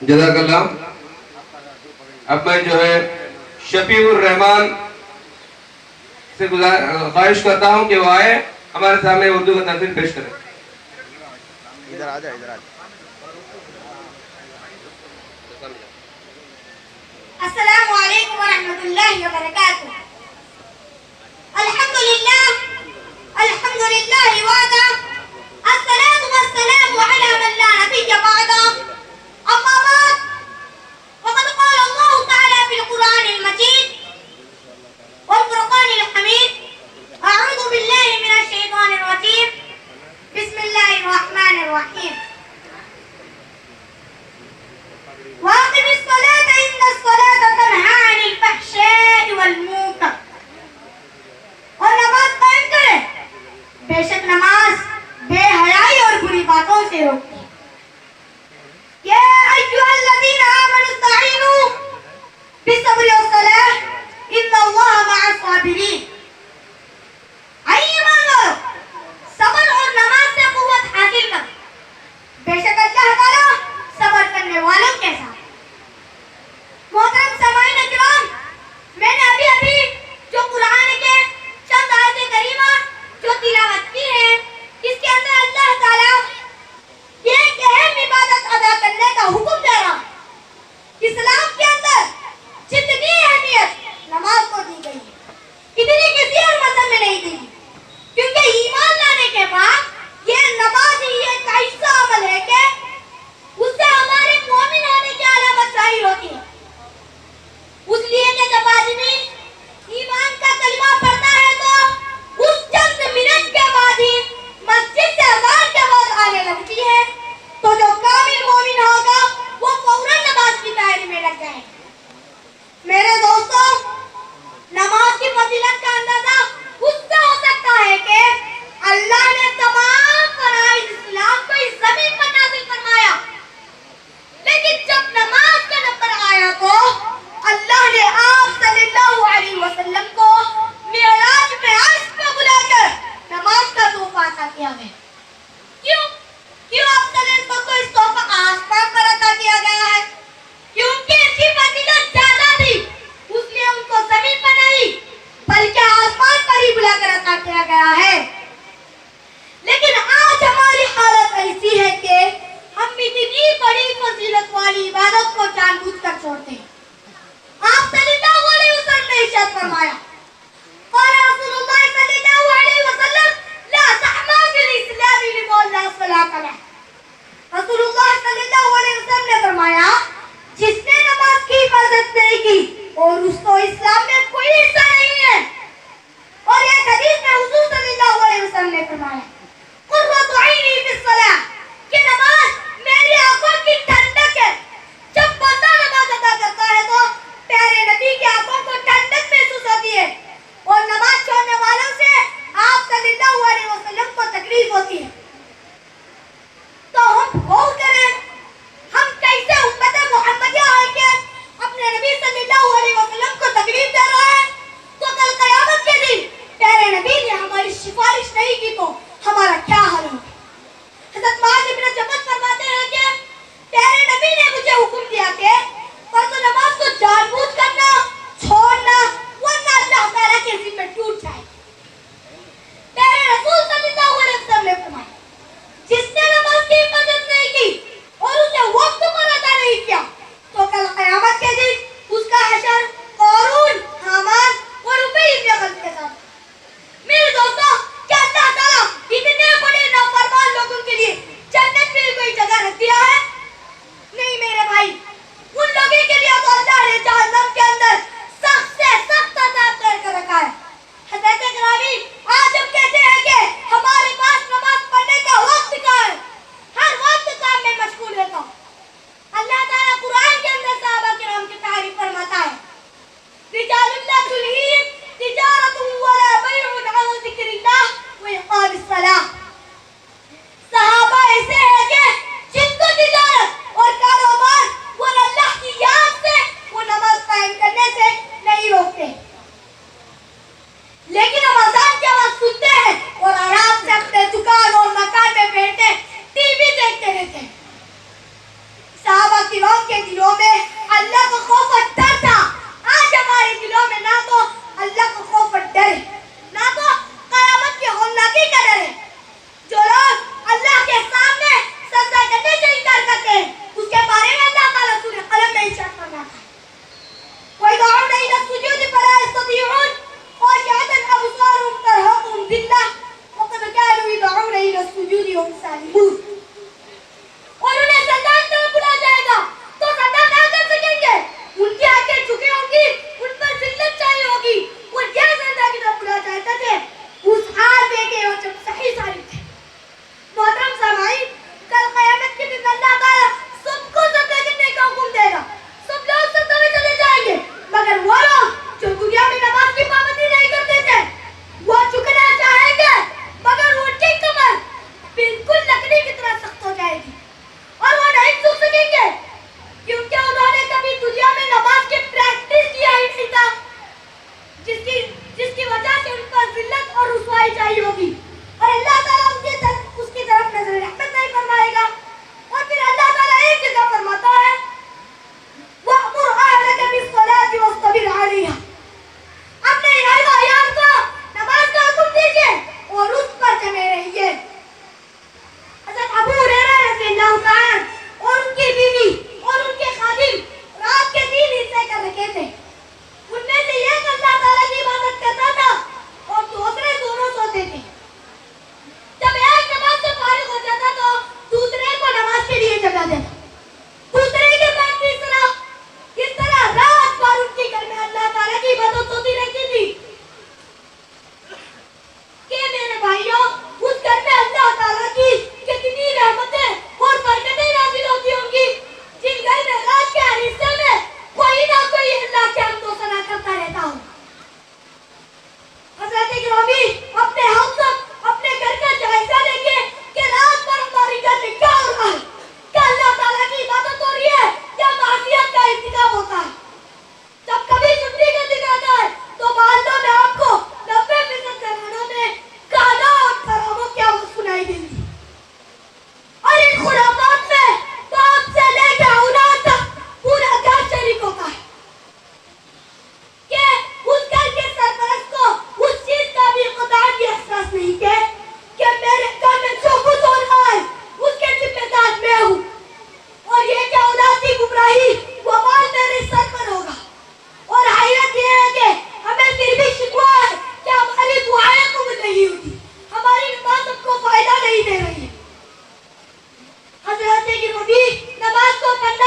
जज़ाकल्लाह। अब मैं जो है शफीउर रहमान से ख्वाहिश करता हूँ कि वो आए हमारे सामने उर्दू का तर्जुमा पेश करें। इधर आ जा, इधर आ जा। अस्सलामु अलैकुम व रहमतुल्लाहि व बरकातुहू। अल्हम्दुलिल्लाह वहदा, अस्सलातु वस्सलामु अला मन ला नबिय्य बअदा। अम्मा बाद, फ़क़द क़ाल अल्लाहु तआला फ़िल क़ुरआनिल मजीद वल फ़ुरक़ानिल हमीद। अऊज़ु बिल्लाहि मिनश शैतानिर रजीम। बिस्मिल्लाहिर रहमानिर रहीम। वाक़िमिस सलात इन्नस सलात तन्हा अनिल फ़हशाइ वल मुनकर। और नमाज कायम करें, बेशक नमाज बेहयाई और बुरी बातों से रोकती है। या अय्युहल्लज़ीना आमनु इस्तईनु बिस्सब्रि वस्सलाह इन्नल्लाहा मअस साबिरीन। ऐ ईमान वालों, सब्र और नमाज से कुव्वत हासिल करो, बेशक अल्लाह ताला सब्र करने वालों के साथ। मोहतरम सामाईन किराम, मैंने अभी जो कुरान के चंद आयतें करीमा जो तिलावत की है, इसके अंदर अल्लाह ताला एक अहम इबादत अदा करने का हुक्म दे रहा है। इस्लाम के अंदर जितनी अहमियत नमाज को दी गई है, इतनी किसी और मज़हब में नहीं दी गई, क्योंकि ईमान लाने के बाद ये नमाज ही एक ऐसा अमल है कि उससे हमारे मोमिन होने की अलामत जाहिर होती है। उसलिए कि जब आदमी ईमान का कलमा पढ़ता है तो उस चंद मिनट के बाद ही मस्जिद से अज़ान की आवाज आने लगती है, तो जो कामिल मोमिन होगा वो फौरन नमाज की तैयारी में लग जाएगा। मेरे दोस्तों, नमाज की फजीलत का अंदाजा उससे हो सकता है कि अल्लाह ने तमाम फराइज़ इस्लाम को इस ज़मीन पर नाज़िल फरमाया, लेकिन जब नमाज का नंबर आया तो अल्लाह ने आप सल्लल्लाहु अलैहि वसल्लम को मिअराज में अर्श पे बुलाकर नमाज का तोहफा अता किया गया। क्यों क्यों आप सल्लल्लाहु को इस तोहफा आसमान पर अता किया गया है? क्योंकि इसकी फजीलत ज्यादा थी, इसलिए उनको जमीन पर नहीं बल्कि आसमान पर ही बुलाकर अता किया गया है। लेकिन आज हमारी हालत ऐसी है कि हम इतनी बड़ी फजीलत वाली इबादत को जानबूझकर छोड़ते हैं। आप सल्लल्लाहु अलैहि वसल्लम ने इरशाद फरमाया, क़ाल रसूलुल्लाह सल्लल्लाहु अलैहि वसल्लम ला तहमा फिल इस्लाम लिमन ला सलात लह। रसूलुल्लाह सल्लल्लाहु अलैहि वसल्लम ने फरमाया, जिसने नमाज की हिफाजत नहीं की और उसको इस्लाम में कोई हिस्सा नहीं है। और एक हदीस में हुजूर सल्लल्लाहु अलैहि वसल्लम ने फरमाया, कुर्रतु ऐनी फिस्सलाह, कि नमाज मेरी आंखों की ठंडक है। जब बंदा नमाज अदा करता है तो प्यारे नबी की आंखों को ठंडक महसूस होती है, और नमाज छोड़ने वालों से आप सल्लल्लाहु अलैहि वसल्लम को तकलीफ होती है। तो हम गौर करें, हम कैसे उम्मत मुहम्मदिया आके अपने नबी सल्लल्लाहु अलैहि वसल्लम को तकलीफ दे रहा है। तो कल क़यामत के दिन प्यारे नबी ने हमारी सिफारिश नहीं की तो हमारा क्या हाल होगा? हज़रत मुआज़ इब्न जबल फरमाते हैं कि प्यारे नबी ने मुझे हुक्म दिया कि फर्ज़ नमाज को जानबूझ करना छोड़ना, वरना अल्लाह ताला के ज़िम्मे टूट जाए। प्यारे रसूल सल्लल्लाहु अलैहि वसल्लम ने फरमाया, जिसने नमाज की हिफाजत नहीं की और उसे वक्त पर अदा नहीं किया तो कल क़यामत के दिन उसका हशर क़ारून, हामान और उबई इब्न खल्फ के साथ। मेरे दोस्तों, क्या अल्लाह ताला इतने बड़े नाफरमान लोगों के लिए जन्नत में कोई जगह रख दिया है? नहीं मेरे भाई, उन लोगों के लिए तो अल्लाह ने जहन्नम दिलों में अल्लाह का खौफ और डर था। आज हमारे दिलों में ना तो अल्लाह का खौफ और डर है, ना तो क़यामत की होमनाकी का डर है। जो लोग अल्लाह के सामने सजदा करने से इनकार करते हैं, उसके बारे में अल्लाह ताला सूरह कलम में इरशाद फरमाता है, वयदऊन इला सुजूद फला यस्ततीऊन ख़ाशिअतन अबसारुहुम तरहक़ुहुम ज़िल्लह वक़द कानू यदऊन इला सुजूद वहुम सालिमून। और उन्हें सजदा की तरफ बुलाया जाएगा तो सजदा ना कर सकेंगे, उनकी आंखें झुकी होंगी, उन पर जिल्लत छाई होगी। और यह सजदा की तरफ बुलाया जाता है उस हाल में के वो जब सही सारी थे। मोहतरम सामाईन, कल क़यामत के दिन अल्लाह ताला सबको सजदा करने का हुक्म देगा, सब लोग सजदा में चले जाएंगे, मगर वो लोग जो दुनिया में नमाज की पाबंदी नहीं करते थे वो झुकना चाहेंगे, मगर उनकी कमर बिल्कुल लकड़ी की तरह सख्त हो जाएगी और वो नहीं झुक सकेंगे, क्योंकि उन्होंने कभी दुनिया में नमाज की प्रैक्टिस किया ही नहीं था, जिसकी वजह से उन पर जिल्लत और रुसवाई चाहिए होगी और अल्लाह ताला उसकी तरफ नजर रहमत नहीं फरमाएगा। और फिर अल्लाह ताला एक जगह फरमाता है, वअमुर अहलका बिस्सलाति वस्ताबिर अलैहा, अपने अहल व अयाल को नमाज का हुक्म दीजिए और उस पर जमे रहिए। हज़रत अबू हुरैरा रज़ियल्लाहु ताला और उनकी बीवी और उनके खादिम रात के 3 हिस्से कर रखे थे। उनमें से एक अल्लाह ताला की इबादत करता था और दूसरे दोनों सोते थे। जब एक नमाज से फारिग हो जाता तो दूसरे को नमाज के लिए जगा देता, दूसरे के बाद तीसरा, इस तरह रात भर उनके घर में अल्लाह ताला की इबादत होती रहती थी। कि मेरे भाइयों, उस घर में अल्लाह ताला की कितनी रहमतें और बरकतें नाज़िल होती होंगी, जिन घर में रात के हर हिस्से में कोई ना कोई अल्लाह के हम्द व सना करता रहता हो। हज़रत गिरामी अपने हम सब अपने घर का जायजा लेंगे कि रात भर हमारे घर में क्या हो रहा है, क्या अल्लाह ताला की इबादत हो रही है या मासियत का इंतखाब होता है। जब कभी छुट्टी का दिन आता है तो मोहल्लों में आपको 90% घरानों में गाना और तरानों की आवाज सुनाई देती है। और इन खुराफात में बाप से लेकर औलाद तक पूरा घर शरीक होता है कि उस घर के सरपरस्त को उस चीज का भी खुदा की एहसास नहीं है कि मेरे घर में जो कुछ हो रहा है उसके जिम्मेदार मैं हूँ, और ये क्या औलाद की गुमराही वो माल मेरे सर पर होगा। और हैरत ये है कि हमें फिर भी शिकवा है कि हमारी दुआएं कबूल नहीं होती, हमारी नमाज हमको फायदा नहीं दे रही है। हज़रत गिरामी, नमाज को पढ़ना